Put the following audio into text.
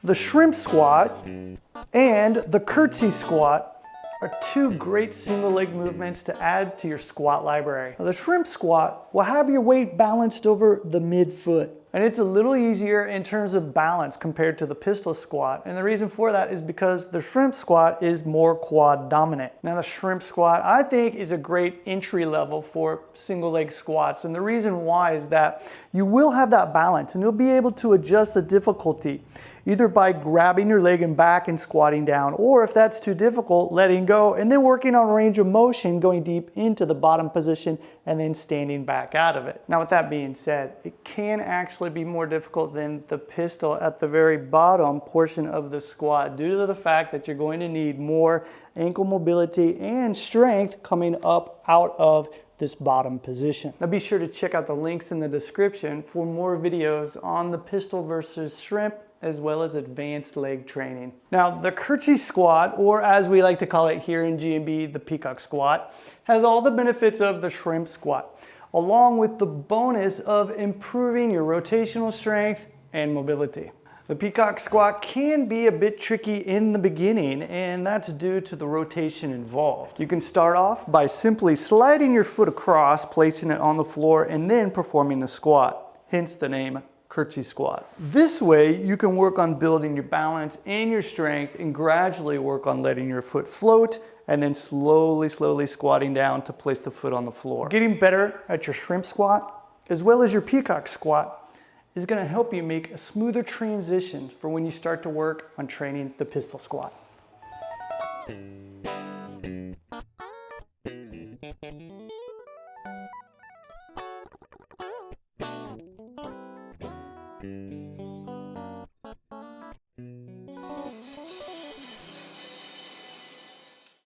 The shrimp squat and the curtsy squat are two great single leg movements to add to your squat library. Now, the shrimp squat will have your weight balanced over the midfoot. And it's a little easier in terms of balance compared to the pistol squat. And the reason for that is because the shrimp squat is more quad dominant. Now the shrimp squat, I think, is a great entry level for single leg squats. And the reason why is that you will have that balance and you'll be able to adjust the difficulty either by grabbing your leg and back and squatting down, or if that's too difficult, letting go and then working on range of motion, going deep into the bottom position and then standing back out of it. Now with that being said, it can actually be more difficult than the pistol at the very bottom portion of the squat due to the fact that you're going to need more ankle mobility and strength coming up out of this bottom position. Now be sure to check out the links in the description for more videos on the pistol versus shrimp, as well as advanced leg training. Now the curtsy squat, or as we like to call it here in GMB, the peacock squat, has all the benefits of the shrimp squat, along with the bonus of improving your rotational strength and mobility. The peacock squat can be a bit tricky in the beginning, and that's due to the rotation involved. You can start off by simply sliding your foot across, placing it on the floor, and then performing the squat, hence the name curtsy squat. This way you can work on building your balance and your strength and gradually work on letting your foot float and then slowly squatting down to place the foot on the floor. Getting better at your shrimp squat as well as your peacock squat is going to help you make a smoother transition for when you start to work on training the pistol squat.